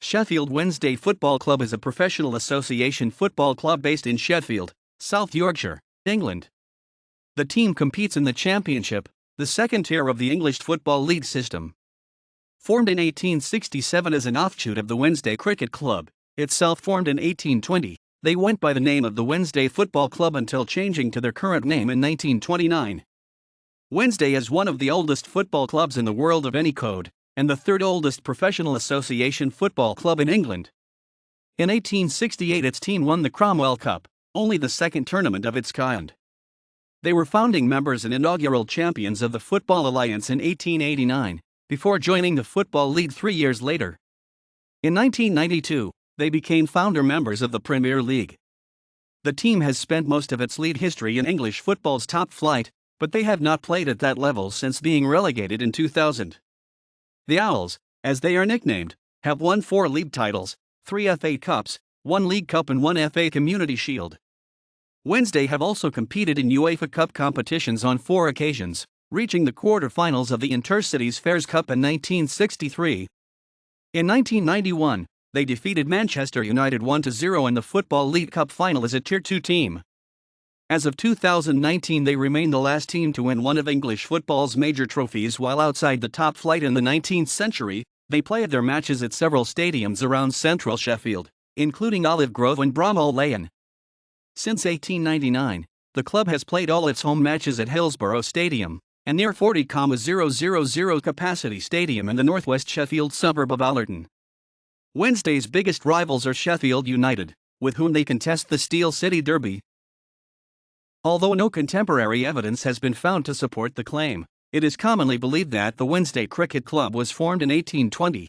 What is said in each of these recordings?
Sheffield Wednesday Football Club is a professional association football club based in Sheffield, South Yorkshire, England. The team competes in the Championship, the second tier of the English Football League system. Formed in 1867 as an offshoot of the Wednesday Cricket Club, itself formed in 1820, they went by the name of the Wednesday Football Club until changing to their current name in 1929. Wednesday is one of the oldest football clubs in the world of any code, and the third oldest professional association football club in England. In 1868 its team won the Cromwell Cup, only the second tournament of its kind. They were founding members and inaugural champions of the Football Alliance in 1889, before joining the Football League 3 years later. In 1992, they became founder members of the Premier League. The team has spent most of its league history in English football's top flight, but they have not played at that level since being relegated in 2000. The Owls, as they are nicknamed, have won 4 league titles, 3 FA Cups, 1 League Cup and 1 FA Community Shield. Wednesday have also competed in UEFA Cup competitions on 4 occasions, reaching the quarter-finals of the Intercities Fairs Cup in 1963. In 1991, they defeated Manchester United 1-0 in the Football League Cup final as a Tier 2 team. As of 2019 they remain the last team to win one of English football's major trophies while outside the top flight in the 19th century. They played their matches at several stadiums around central Sheffield, including Olive Grove and Cromwell Cup. Since 1899, the club has played all its home matches at Hillsborough Stadium, a near 40,000 capacity stadium in the northwest Sheffield suburb of Allerton. Wednesday's biggest rivals are Sheffield United, with whom they contest the Steel City Derby. Although no contemporary evidence has been found to support the claim, it is commonly believed that the Wednesday Cricket Club was formed in 1820.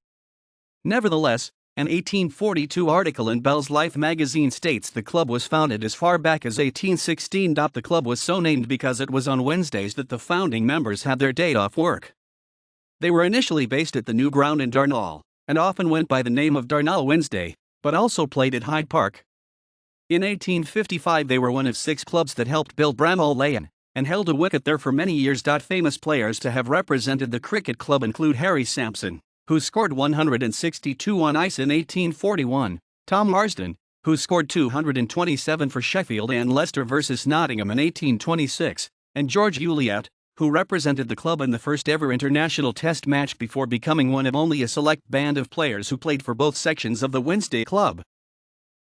Nevertheless, an 1842 article in Bell's Life magazine states the club was founded as far back as 1816. The club was so named because it was on Wednesdays that the founding members had their day off work. They were initially based at the new ground in Darnall, and often went by the name of Darnall Wednesday, but also played at Hyde Park. In 1855 they were one of 6 clubs that helped build Bramall Lane, and held a wicket there for many years. Famous players to have represented the cricket club include Harry Sampson, who scored 162 on ice in 1841, Tom Marsden, who scored 227 for Sheffield and Leicester vs Nottingham in 1826, and George Uliat, who represented the club in the first ever international test match before becoming one of only a select band of players who played for both sections of the Wednesday club.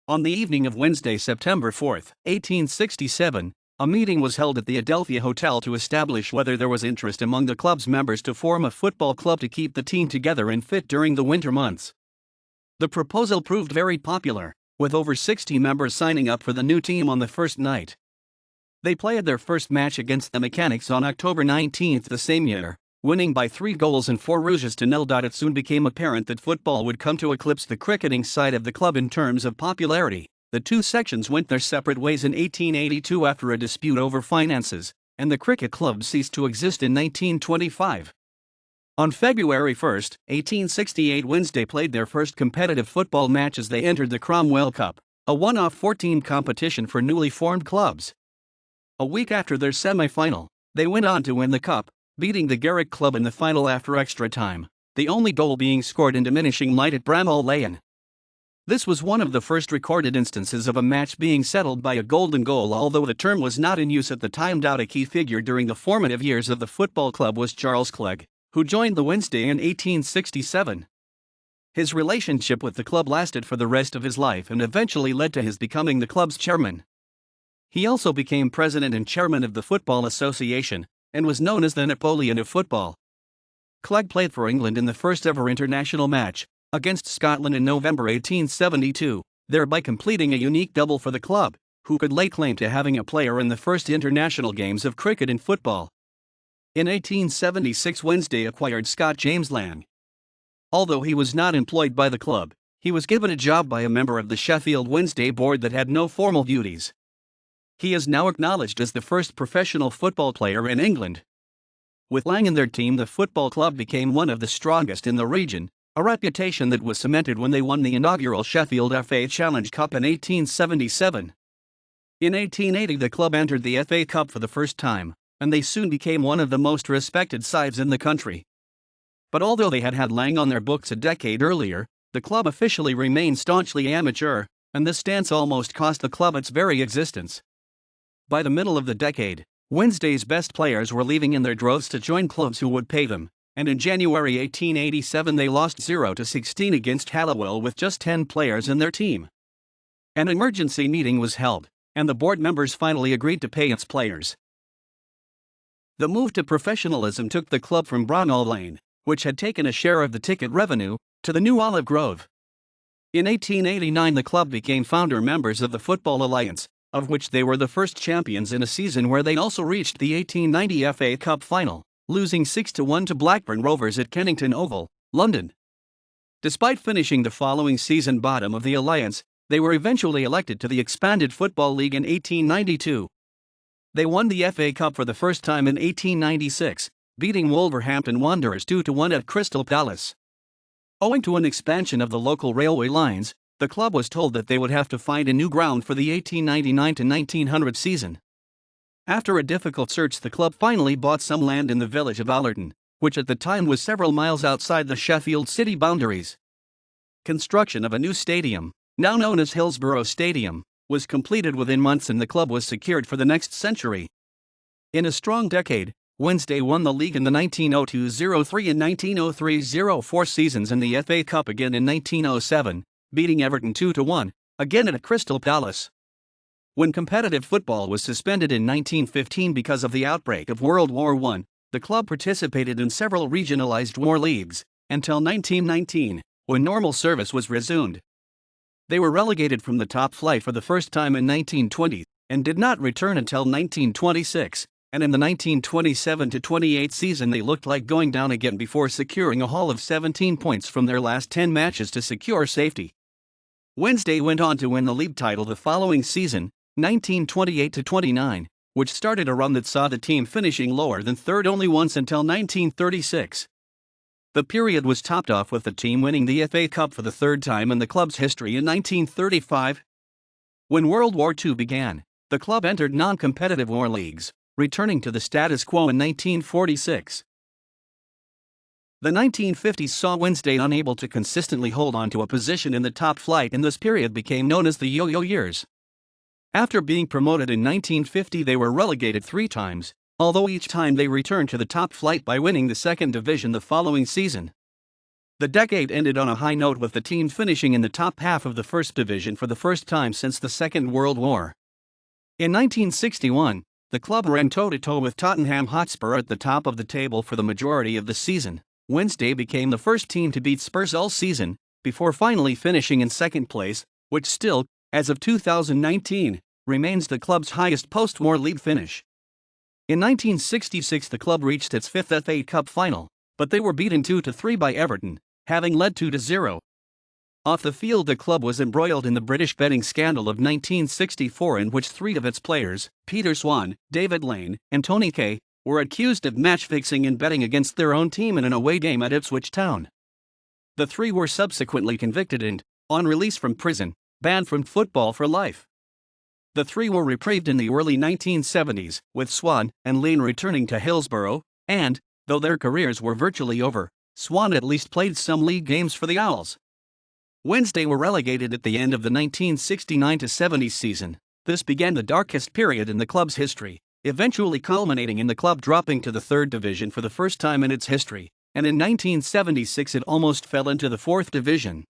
On the evening of Wednesday, September 4, 1867, a meeting was held at the Adelphia Hotel to establish whether there was interest among the club's members to form a football club to keep the team together and fit during the winter months. The proposal proved very popular, with over 60 members signing up for the new team on the first night. They played their first match against the Mechanics on October 19 the same year, winning by 3 goals and 4 rouges to nil. It soon became apparent that football would come to eclipse the cricketing side of the club in terms of popularity. The 2 sections went their separate ways in 1882 after a dispute over finances, and the cricket club ceased to exist in 1925. On February 1, 1868, Wednesday played their first competitive football match as they entered the Cromwell Cup, a one-off 4-team competition for newly formed clubs. A week after their semi-final, they went on to win the cup, beating the Garrick Club in the final after extra time, the only goal being scored in diminishing light at Bramall Lane. This was one of the first recorded instances of a match being settled by a golden goal, although the term was not in use at the time. A key figure during the formative years of the football club was Charles Clegg, who joined the Wednesday in 1867. His relationship with the club lasted for the rest of his life and eventually led to his becoming the club's chairman. He also became president and chairman of the Football Association, and was known as the Napoleon of football. Clegg played for England in the first ever international match, against Scotland in November 1872, thereby completing a unique double for the club, who could lay claim to having a player in the first international games of cricket and football. In 1876 Wednesday acquired Scott James Lang. Although he was not employed by the club, he was given a job by a member of the Sheffield Wednesday board that had no formal duties. He is now acknowledged as the first professional football player in England. With Lang in their team, the football club became one of the strongest in the region, a reputation that was cemented when they won the inaugural Sheffield FA Challenge Cup in 1877. In 1880 the club entered the FA Cup for the first time, and they soon became one of the most respected sides in the country. But although they had had Lang on their books a decade earlier, the club officially remained staunchly amateur, and this stance almost cost the club its very existence. By the middle of the decade, Wednesday's best players were leaving in their droves to join clubs who would pay them, and in January 1887 they lost 0-16 against Halliwell with just 10 players in their team. An emergency meeting was held, and the board members finally agreed to pay its players. The move to professionalism took the club from Brownall Lane, which had taken a share of the ticket revenue, to the new Olive Grove. In 1889 the club became founder members of the Football Alliance, of which they were the first champions in a season where they also reached the 1890 FA Cup final, losing 6-1 to Blackburn Rovers at Kennington Oval, London. Despite finishing the following season bottom of the Alliance, they were eventually elected to the expanded Football League in 1892. They won the FA Cup for the first time in 1896, beating Wolverhampton Wanderers 2-1 at Crystal Palace. Owing to an expansion of the local railway lines, the club was told that they would have to find a new ground for the 1899-1900 season. After a difficult search, the club finally bought some land in the village of Allerton, which at the time was several miles outside the Sheffield city boundaries. Construction of a new stadium, now known as Hillsborough Stadium, was completed within months and the club was secured for the next century. In a strong decade, Wednesday won the league in the 1902-03 and 1903-04 seasons and the FA Cup again in 1907, beating Everton 2-1, again at Crystal Palace. When competitive football was suspended in 1915 because of the outbreak of World War I, the club participated in several regionalised war leagues, until 1919, when normal service was resumed. They were relegated from the top flight for the first time in 1920, and did not return until 1926, and in the 1927-28 season they looked like going down again before securing a haul of 17 points from their last 10 matches to secure safety. Wednesday went on to win the league title the following season, 1928-29, which started a run that saw the team finishing lower than third only once until 1936. The period was topped off with the team winning the FA Cup for the third time in the club's history in 1935. When World War II began, the club entered non-competitive war leagues, returning to the status quo in 1946. The 1950s saw Wednesday unable to consistently hold on to a position in the top flight, and this period became known as the yo-yo years. After being promoted in 1950, they were relegated 3 times, although each time they returned to the top flight by winning the second division the following season. The decade ended on a high note with the team finishing in the top half of the first division for the first time since the Second World War. In 1961, the club ran toe-to-toe with Tottenham Hotspur at the top of the table for the majority of the season. Wednesday became the first team to beat Spurs all season, before finally finishing in second place, which still, as of 2019, remains the club's highest post-war league finish. In 1966 the club reached its 5th FA Cup final, but they were beaten 2-3 by Everton, having led 2-0. Off the field the club was embroiled in the British betting scandal of 1964, in which 3 of its players, Peter Swan, David Lane, and Tony Kay, were accused of match-fixing and betting against their own team in an away game at Ipswich Town. The 3 were subsequently convicted and, on release from prison, banned from football for life. The 3 were reprieved in the early 1970s, with Swan and Lane returning to Hillsborough, and, though their careers were virtually over, Swan at least played some league games for the Owls. Wednesday were relegated at the end of the 1969-70 season. This began the darkest period in the club's history, eventually culminating in the club dropping to the 3rd division for the first time in its history, and in 1976 it almost fell into the 4th division.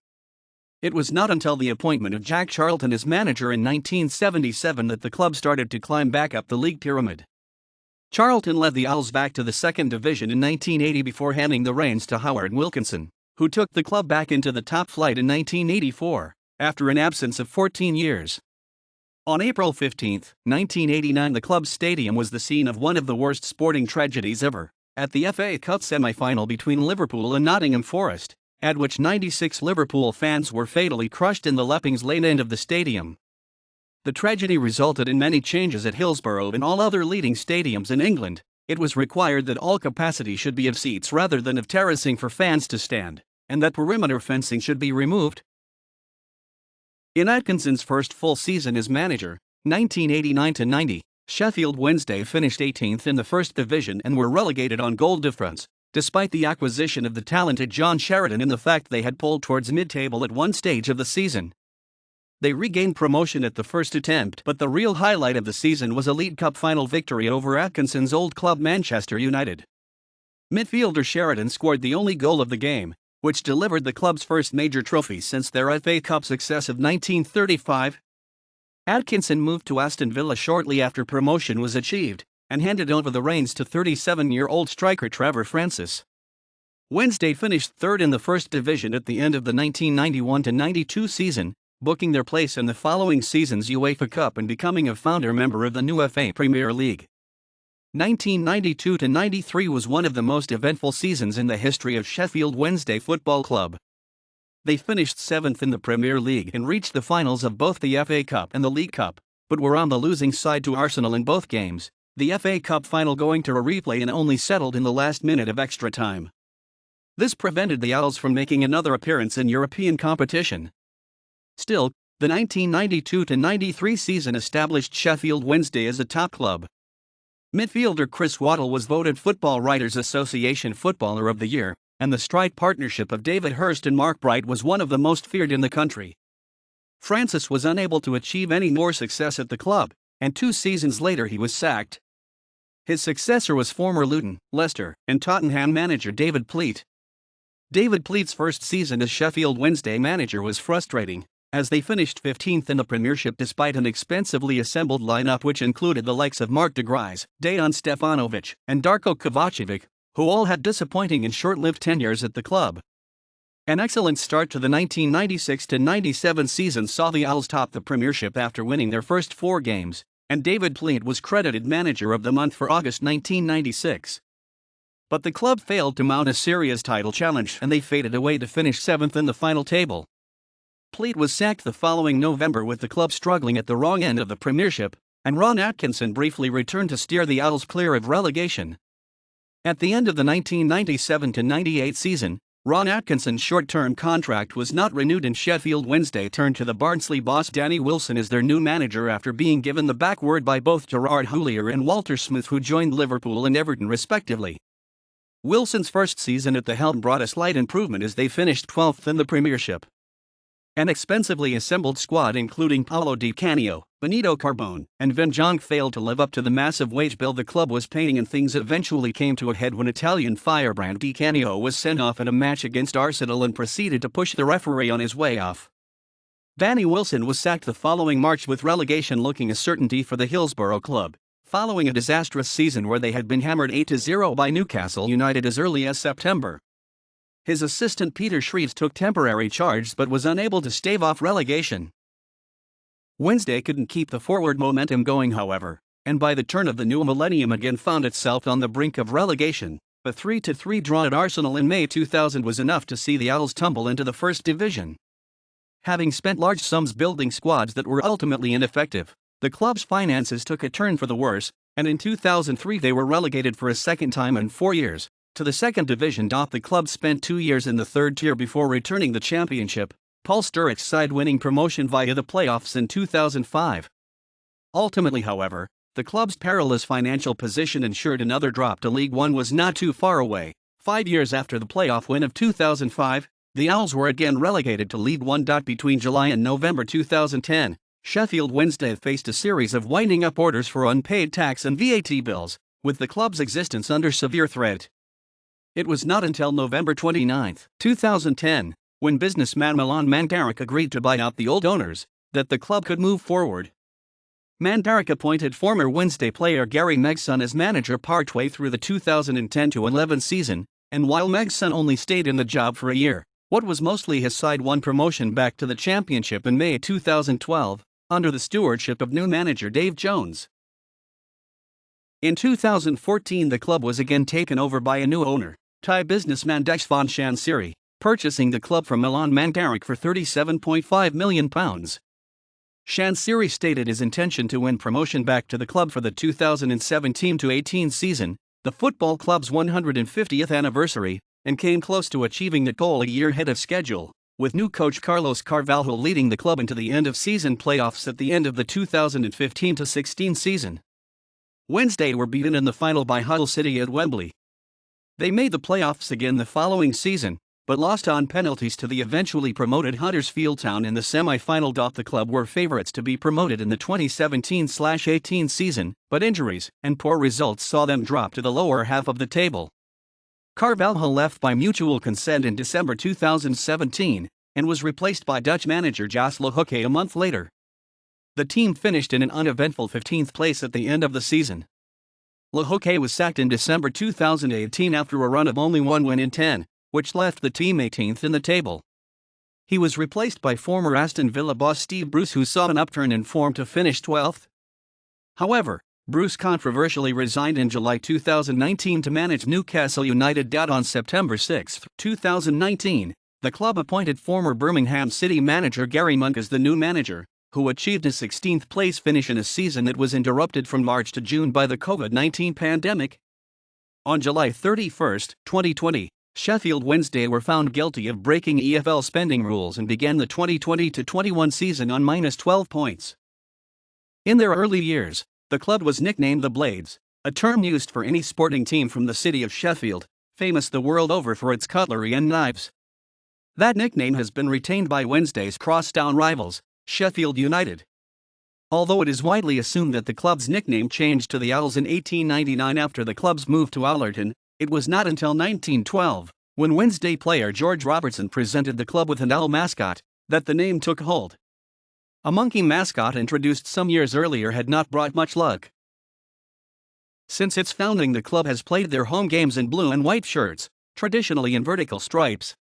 It was not until the appointment of Jack Charlton as manager in 1977 that the club started to climb back up the league pyramid. Charlton led the Owls back to the 2nd division in 1980 before handing the reins to Howard Wilkinson, who took the club back into the top flight in 1984, after an absence of 14 years. On April 15, 1989, the club's stadium was the scene of one of the worst sporting tragedies ever, at the FA Cup semi-final between Liverpool and Nottingham Forest, at which 96 Liverpool fans were fatally crushed in the Leppings Lane end of the stadium. The tragedy resulted in many changes at Hillsborough and all other leading stadiums in England. It was required that all capacity should be of seats rather than of terracing for fans to stand, and that perimeter fencing should be removed. In Atkinson's first full season as manager, 1989-90, Sheffield Wednesday finished 18th in the 1st division and were relegated on goal difference, despite the acquisition of the talented John Sheridan and the fact they had pulled towards mid-table at one stage of the season. They regained promotion at the first attempt, but the real highlight of the season was a League Cup final victory over Atkinson's old club Manchester United. Midfielder Sheridan scored the only goal of the game, which delivered the club's first major trophy since their FA Cup success of 1935. Atkinson moved to Aston Villa shortly after promotion was achieved, and handed over the reins to 37-year-old striker Trevor Francis. Wednesday finished third in the First Division at the end of the 1991-92 season, booking their place in the following season's UEFA Cup and becoming a founder member of the new FA Premier League. 1992-93 was one of the most eventful seasons in the history of Sheffield Wednesday Football Club. They finished 7th in the Premier League and reached the finals of both the FA Cup and the League Cup, but were on the losing side to Arsenal in both games, the FA Cup final going to a replay and only settled in the last minute of extra time. This prevented the Owls from making another appearance in European competition. Still, the 1992-93 season established Sheffield Wednesday as a top club. Midfielder Chris Waddle was voted Football Writers Association Footballer of the Year, and the strike partnership of David Hirst and Mark Bright was one of the most feared in the country. Francis was unable to achieve any more success at the club, and 2 seasons later he was sacked. His successor was former Luton, Leicester, and Tottenham manager David Pleat. David Pleat's first season as Sheffield Wednesday manager was frustrating, as they finished 15th in the Premiership despite an expensively assembled lineup which included the likes of Mark de Gries, Dejan Stefanovic, and Darko Kovacevic, who all had disappointing and short-lived tenures at the club. An excellent start to the 1996-97 season saw the Owls top the Premiership after winning their first 4 games, and David Pleat was credited Manager of the Month for August 1996. But the club failed to mount a serious title challenge and they faded away to finish 7th in the final table. Pleat was sacked the following November with the club struggling at the wrong end of the Premiership, and Ron Atkinson briefly returned to steer the Owls clear of relegation. At the end of the 1997-98 season, Ron Atkinson's short-term contract was not renewed and Sheffield Wednesday turned to the Barnsley boss Danny Wilson as their new manager after being given the back word by both Gerard Houllier and Walter Smith, who joined Liverpool and Everton respectively. Wilson's first season at the helm brought a slight improvement as they finished 12th in the Premiership. An expensively assembled squad including Paolo Di Canio, Benito Carbone, and Van Jonk failed to live up to the massive wage bill the club was paying, and things eventually came to a head when Italian firebrand Di Canio was sent off in a match against Arsenal and proceeded to push the referee on his way off. Danny Wilson was sacked the following March with relegation looking a certainty for the Hillsborough club, following a disastrous season where they had been hammered 8-0 by Newcastle United as early as September. His assistant Peter Shreves took temporary charge but was unable to stave off relegation. Wednesday couldn't keep the forward momentum going, however, and by the turn of the new millennium again found itself on the brink of relegation. A 3-3 draw at Arsenal in May 2000 was enough to see the Owls tumble into the First Division. Having spent large sums building squads that were ultimately ineffective, the club's finances took a turn for the worse, and in 2003 they were relegated for a second time in 4 years. To the Second Division. The club spent 2 years in the third tier before returning the championship, Paul Sturrock's side winning promotion via the playoffs in 2005. Ultimately, however, the club's perilous financial position ensured another drop to League One was not too far away. 5 years after the playoff win of 2005, the Owls were again relegated to League One. Between July and November 2010, Sheffield Wednesday faced a series of winding up orders for unpaid tax and VAT bills, with the club's existence under severe threat. It was not until November 29, 2010, when businessman Milan Mandaric agreed to buy out the old owners, that the club could move forward. Mandaric appointed former Wednesday player Gary Megson as manager partway through the 2010-11 season, and while Megson only stayed in the job for a year, what was mostly his side won promotion back to the championship in May 2012, under the stewardship of new manager Dave Jones. In 2014 the club was again taken over by a new owner, Thai businessman Deshvan Chansiri, purchasing the club from Milan Mandaric for £37.5 million. Chansiri stated his intention to win promotion back to the club for the 2017-18 season, the football club's 150th anniversary, and came close to achieving the goal a year ahead of schedule, with new coach Carlos Carvalho leading the club into the end-of-season playoffs at the end of the 2015-16 season. Wednesday were beaten in the final by Hull City at Wembley. They made the playoffs again the following season, but lost on penalties to the eventually promoted Huddersfield Town in the semi-final. The club were favourites to be promoted in the 2017-18 season, but injuries and poor results saw them drop to the lower half of the table. Carvalho left by mutual consent in December 2017 and was replaced by Dutch manager Jos Luhuke a month later. The team finished in an uneventful 15th place at the end of the season. Luhuke was sacked in December 2018 after a run of only one win in 10, which left the team 18th in the table. He was replaced by former Aston Villa boss Steve Bruce, who saw an upturn in form to finish 12th. However, Bruce controversially resigned in July 2019 to manage Newcastle United. On September 6, 2019, the club appointed former Birmingham City manager Gary Monk as the new manager, who achieved a 16th place finish in a season that was interrupted from March to June by the COVID-19 pandemic. On July 31, 2020, Sheffield Wednesday were found guilty of breaking EFL spending rules and began the 2020-21 season on -12 points. In their early years, the club was nicknamed the Blades, a term used for any sporting team from the city of Sheffield, famous the world over for its cutlery and knives. That nickname has been retained by Wednesday's crosstown rivals, Sheffield United. Although it is widely assumed that the club's nickname changed to the Owls in 1899 after the club's move to Allerton, it was not until 1912, when Wednesday player George Robertson presented the club with an owl mascot, that the name took hold. A monkey mascot introduced some years earlier had not brought much luck. Since its founding, the club has played their home games in blue and white shirts, traditionally in vertical stripes.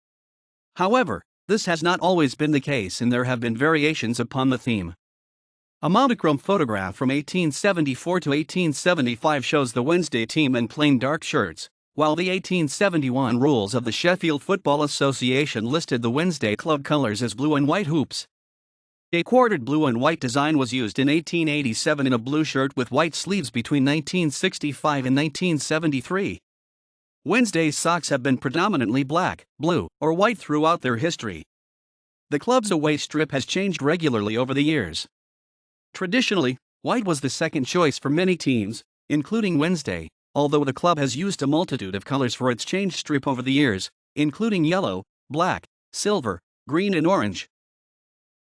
However, this has not always been the case, and there have been variations upon the theme. A monochrome photograph from 1874 to 1875 shows the Wednesday team in plain dark shirts, while the 1871 rules of the Sheffield Football Association listed the Wednesday club colours as blue and white hoops. A quartered blue and white design was used in 1887 in a blue shirt with white sleeves between 1965 and 1973. Wednesday's socks have been predominantly black, blue, or white throughout their history. The club's away strip has changed regularly over the years. Traditionally, white was the second choice for many teams, including Wednesday, although the club has used a multitude of colors for its change strip over the years, including yellow, black, silver, green and orange.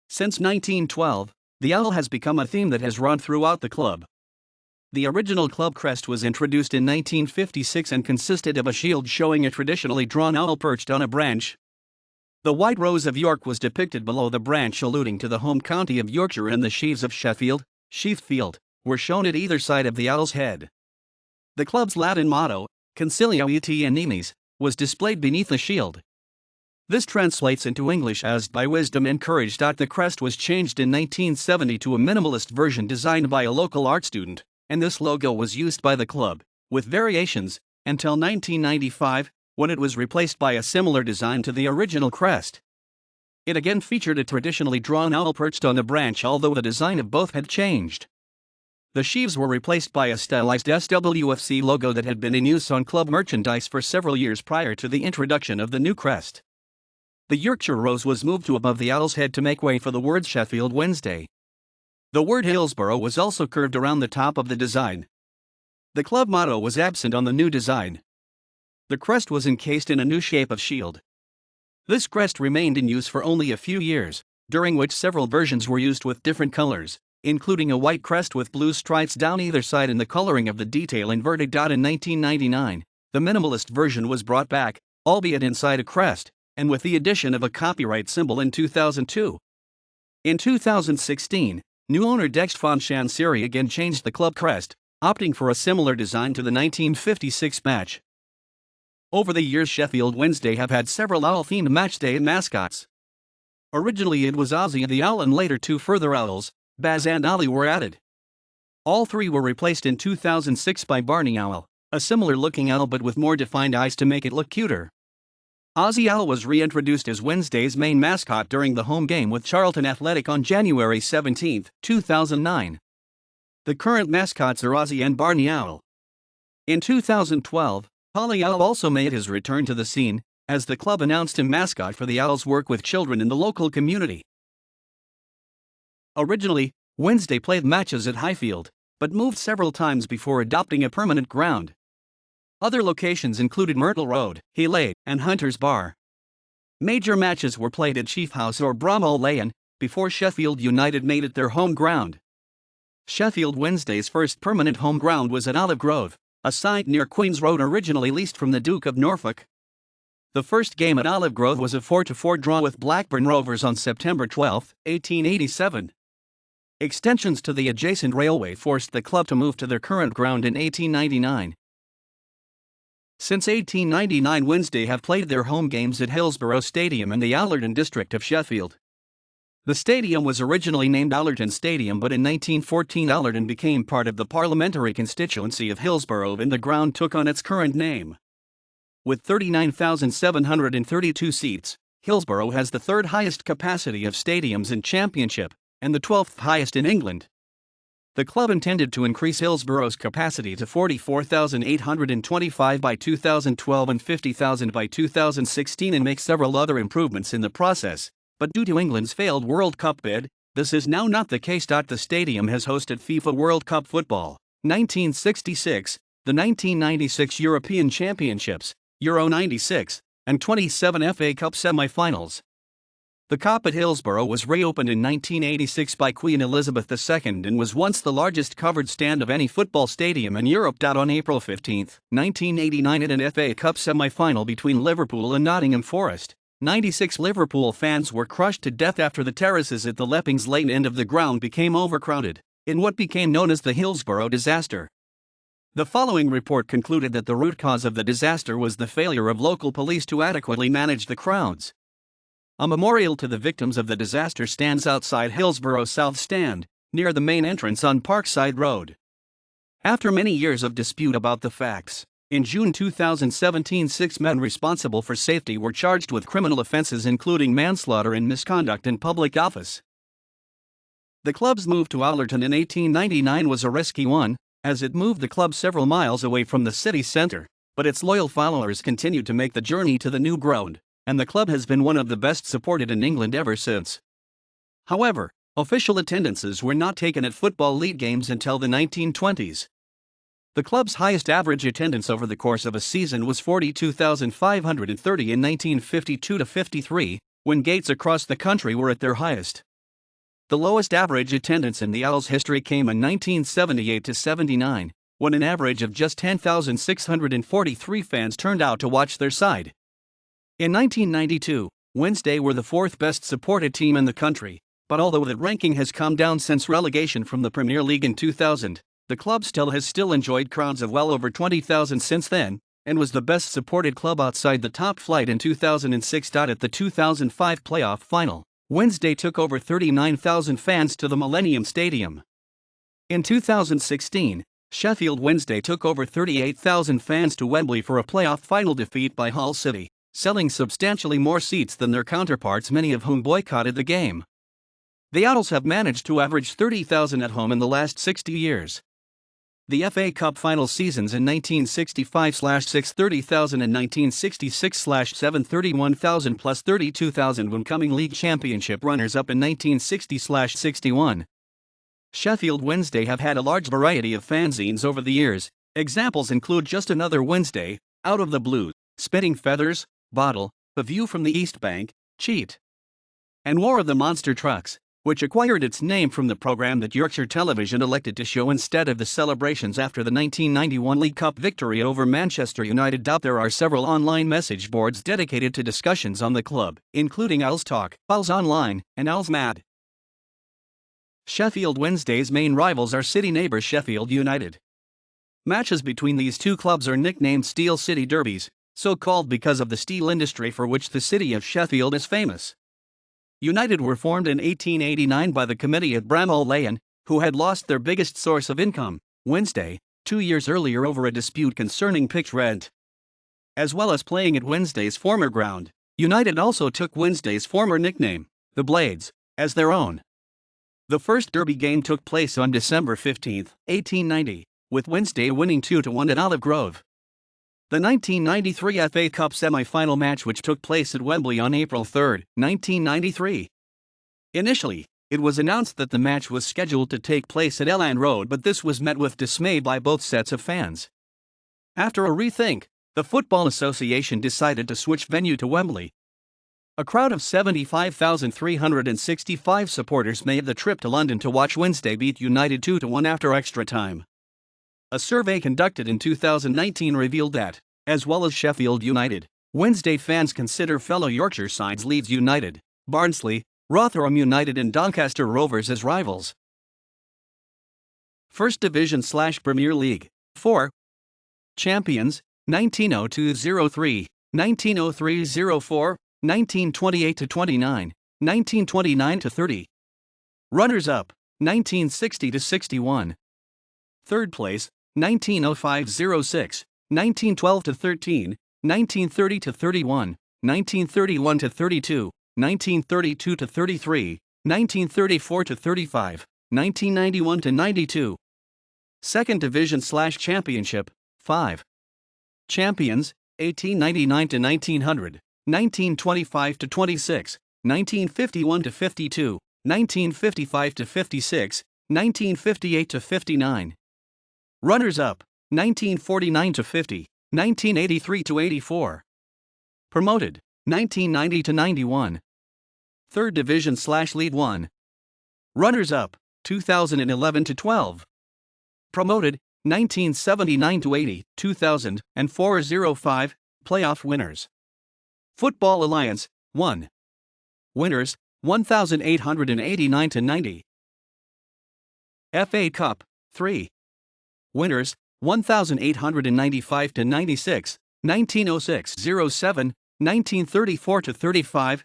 Since 1912, the owl has become a theme that has run throughout the club. The original club crest was introduced in 1956 and consisted of a shield showing a traditionally drawn owl perched on a branch. The White Rose of York was depicted below the branch, alluding to the home county of Yorkshire, and the sheaves of Sheffield, Sheathfield, were shown at either side of the owl's head. The club's Latin motto, Concilio et Animis, was displayed beneath the shield. This translates into English as "by wisdom and courage." The crest was changed in 1970 to a minimalist version designed by a local art student, and this logo was used by the club, with variations, until 1995, when it was replaced by a similar design to the original crest. It again featured a traditionally drawn owl perched on a branch, although the design of both had changed. The sheaves were replaced by a stylized SWFC logo that had been in use on club merchandise for several years prior to the introduction of the new crest. The Yorkshire Rose was moved to above the owl's head to make way for the word Sheffield Wednesday. The word Hillsborough was also curved around the top of the design. The club motto was absent on the new design. The crest was encased in a new shape of shield. This crest remained in use for only a few years, during which several versions were used with different colors, including a white crest with blue stripes down either side and the coloring of the detail inverted. In 1999, the minimalist version was brought back, albeit inside a crest, and with the addition of a copyright symbol in 2002. In 2016, new owner Dext von Chansiri again changed the club crest, opting for a similar design to the 1956 match. Over the years, Sheffield Wednesday have had several owl-themed matchday mascots. Originally it was Ozzy the Owl, and later two further owls, Baz and Ollie, were added. All three were replaced in 2006 by Barney Owl, a similar-looking owl but with more defined eyes to make it look cuter. Ozzy Owl was reintroduced as Wednesday's main mascot during the home game with Charlton Athletic on January 17, 2009. The current mascots are Ozzy and Barney Owl. In 2012, Polly Owl also made his return to the scene, as the club announced him mascot for the Owls' work with children in the local community. Originally, Wednesday played matches at Highfield, but moved several times before adopting a permanent ground. Other locations included Myrtle Road, Heelade, and Hunter's Bar. Major matches were played at Chief House or Bramall Lane, before Sheffield United made it their home ground. Sheffield Wednesday's first permanent home ground was at Olive Grove, a site near Queen's Road originally leased from the Duke of Norfolk. The first game at Olive Grove was a 4-4 draw with Blackburn Rovers on September 12, 1887. Extensions to the adjacent railway forced the club to move to their current ground in 1899. Since 1899, Wednesday have played their home games at Hillsborough Stadium in the Allerton district of Sheffield. The stadium was originally named Allerton Stadium, but in 1914 Allerton became part of the parliamentary constituency of Hillsborough and the ground took on its current name. With 39,732 seats, Hillsborough has the third highest capacity of stadiums in Championship, and the 12th highest in England. The club intended to increase Hillsborough's capacity to 44,825 by 2012 and 50,000 by 2016 and make several other improvements in the process, but due to England's failed World Cup bid, this is now not the case. The stadium has hosted FIFA World Cup football, 1966, the 1996 European Championships, Euro 96, and 27 FA Cup semi-finals. The Kop at Hillsborough was reopened in 1986 by Queen Elizabeth II and was once the largest covered stand of any football stadium in Europe. On April 15, 1989, at an FA Cup semi-final between Liverpool and Nottingham Forest, 96 Liverpool fans were crushed to death after the terraces at the Leppings Lane end of the ground became overcrowded, in what became known as the Hillsborough disaster. The following report concluded that the root cause of the disaster was the failure of local police to adequately manage the crowds. A memorial to the victims of the disaster stands outside Hillsborough South Stand, near the main entrance on Parkside Road. After many years of dispute about the facts, in June 2017 6 men responsible for safety were charged with criminal offenses including manslaughter and misconduct in public office. The club's move to Allerton in 1899 was a risky one, as it moved the club several miles away from the city centre, but its loyal followers continued to make the journey to the new ground, and the club has been one of the best supported in England ever since. However, official attendances were not taken at Football League games until the 1920s. The club's highest average attendance over the course of a season was 42,530 in 1952-53, when gates across the country were at their highest. The lowest average attendance in the Owls' history came in 1978-79, when an average of just 10,643 fans turned out to watch their side. In 1992, Wednesday were the fourth best supported team in the country, but although that ranking has come down since relegation from the Premier League in 2000, the club still has enjoyed crowds of well over 20,000 since then, and was the best supported club outside the top flight in 2006. At the 2005 playoff final, Wednesday took over 39,000 fans to the Millennium Stadium. In 2016, Sheffield Wednesday took over 38,000 fans to Wembley for a playoff final defeat by Hull City, selling substantially more seats than their counterparts, many of whom boycotted the game. The Owls have managed to average 30,000 at home in the last 60 years. The FA Cup final seasons in 1965/6 30,000 and 1966/7 31,000 plus 32,000 when coming league championship runners-up in 1960/61. Sheffield Wednesday have had a large variety of fanzines over the years. Examples include Just Another Wednesday, Out of the Blue, Spitting Feathers, Bottle, A View from the East Bank, Cheat, and War of the Monster Trucks, which acquired its name from the program that Yorkshire Television elected to show instead of the celebrations after the 1991 League Cup victory over Manchester United. There are several online message boards dedicated to discussions on the club, including Owls Talk, Owls Online, and Owls Mad. Sheffield Wednesday's main rivals are city neighbours Sheffield United. Matches between these two clubs are nicknamed Steel City Derbies, so called because of the steel industry for which the city of Sheffield is famous. United were formed in 1889 by the committee at Bramall Lane, who had lost their biggest source of income, Wednesday, 2 years earlier over a dispute concerning pitch rent. As well as playing at Wednesday's former ground, United also took Wednesday's former nickname, the Blades, as their own. The first derby game took place on December 15, 1890, with Wednesday winning 2-1 at Olive Grove. The 1993 FA Cup semi-final match, which took place at Wembley on April 3, 1993. Initially, it was announced that the match was scheduled to take place at Elland Road, but this was met with dismay by both sets of fans. After a rethink, the Football Association decided to switch venue to Wembley. A crowd of 75,365 supporters made the trip to London to watch Wednesday beat United 2-1 after extra time. A survey conducted in 2019 revealed that, as well as Sheffield United, Wednesday fans consider fellow Yorkshire sides Leeds United, Barnsley, Rotherham United and Doncaster Rovers as rivals. First Division/Premier League. 4. Champions: 1902-03, 1903-04, 1928-29, 1929-30. Runners-up: 1960-61. Third place: 1905-06, 1912-13, 1930-31, 1931-32, 1932-33, 1934-35, 1991-92. Second Division/Championship. 5. Champions: 1899-1900, 1925-26, 1951-52, 1955-56, 1958-59. Runners-up: 1949-50, 1983-84. Promoted: 1990-91. Third Division/League 1. Runners-up: 2011-12. Promoted: 1979-80, 2004-05. Playoff winners. Football Alliance 1. Winners: 1889-90. FA Cup 3. Winners: 1895-96, 1906-07, 1934-35.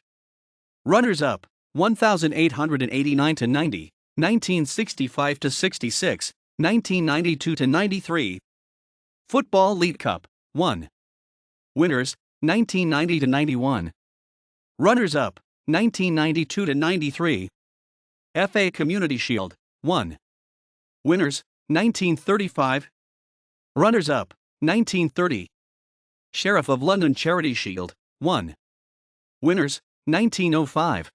Runners-up: 1889-90, 1965-66, 1992-93. Football League Cup 1. Winners: 1990-91. Runners-up: 1992-93. FA Community Shield 1. Winners: 1935. Runners-up: 1930. Sheriff of London Charity Shield 1. Winners: 1905.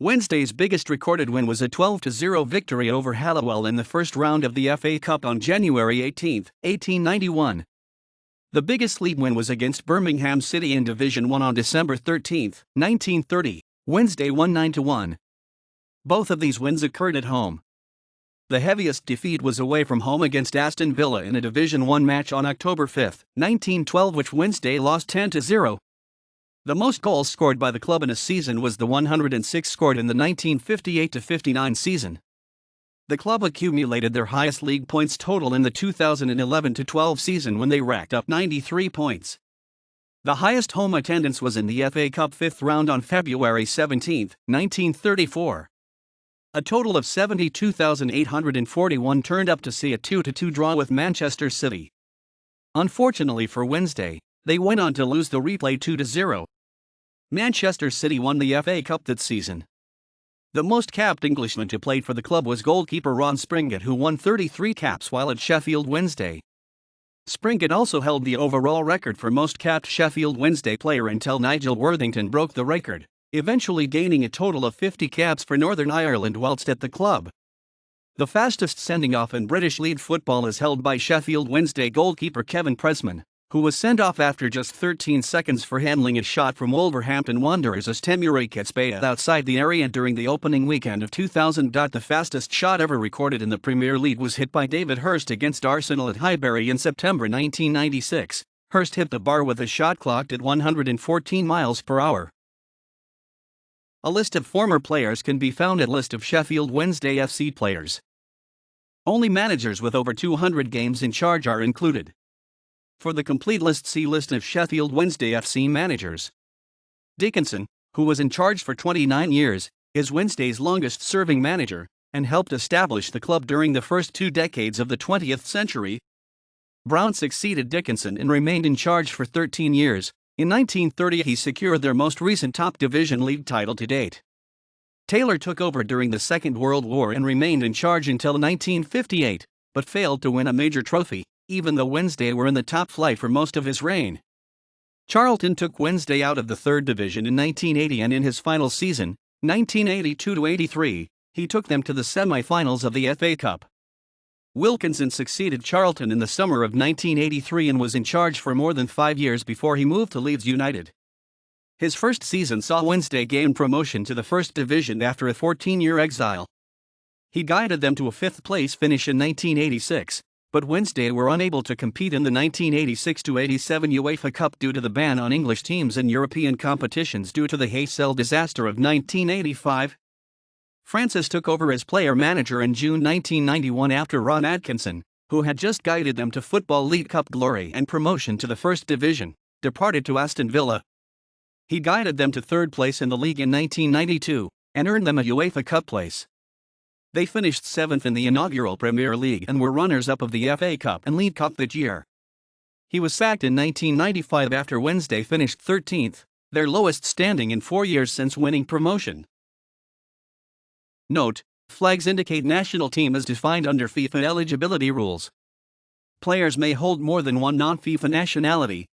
Wednesday's biggest recorded win was a 12-0 victory over Halliwell in the first round of the FA Cup on January 18, 1891. The biggest league win was against Birmingham City in Division 1 on December 13, 1930. Wednesday won 9-1. Both of these wins occurred at home. The heaviest defeat was away from home against Aston Villa in a Division 1 match on October 5, 1912, which Wednesday lost 10-0. The most goals scored by the club in a season was the 106 scored in the 1958-59 season. The club accumulated their highest league points total in the 2011-12 season when they racked up 93 points. The highest home attendance was in the FA Cup 5th round on February 17, 1934. A total of 72,841 turned up to see a 2-2 draw with Manchester City. Unfortunately for Wednesday, they went on to lose the replay 2-0. Manchester City won the FA Cup that season. The most capped Englishman to play for the club was goalkeeper Ron Springett, who won 33 caps while at Sheffield Wednesday. Springett also held the overall record for most capped Sheffield Wednesday player until Nigel Worthington broke the record, eventually gaining a total of 50 caps for Northern Ireland whilst at the club. The fastest sending-off in British League football is held by Sheffield Wednesday goalkeeper Kevin Pressman, who was sent off after just 13 seconds for handling a shot from Wolverhampton Wanderers as Temuri Ketsbaya outside the area during the opening weekend of 2000. The fastest shot ever recorded in the Premier League was hit by David Hirst against Arsenal at Highbury in September 1996. Hirst hit the bar with a shot clocked at 114 miles per hour. A list of former players can be found at List of Sheffield Wednesday F.C. players. Only managers with over 200 games in charge are included. For the complete list, see List of Sheffield Wednesday F.C. managers. Dickinson, who was in charge for 29 years, is Wednesday's longest-serving manager, and helped establish the club during the first 2 decades of the 20th century. Brown succeeded Dickinson and remained in charge for 13 years. In 1930 he secured their most recent top division league title to date. Taylor took over during the Second World War and remained in charge until 1958, but failed to win a major trophy, even though Wednesday were in the top flight for most of his reign. Charlton took Wednesday out of the third division in 1980, and in his final season, 1982-83, he took them to the semi-finals of the FA Cup. Wilkinson succeeded Charlton in the summer of 1983 and was in charge for more than 5 years before he moved to Leeds United. His first season saw Wednesday gain promotion to the First Division after a 14-year exile. He guided them to a fifth-place finish in 1986, but Wednesday were unable to compete in the 1986-87 UEFA Cup due to the ban on English teams in European competitions due to the Heysel disaster of 1985. Francis took over as player-manager in June 1991 after Ron Atkinson, who had just guided them to Football League Cup glory and promotion to the First Division, departed to Aston Villa. He guided them to third place in the league in 1992, and earned them a UEFA Cup place. They finished seventh in the inaugural Premier League and were runners-up of the FA Cup and League Cup that year. He was sacked in 1995 after Wednesday finished 13th, their lowest standing in 4 years since winning promotion. Note: flags indicate national team as defined under FIFA eligibility rules. Players may hold more than one non-FIFA nationality,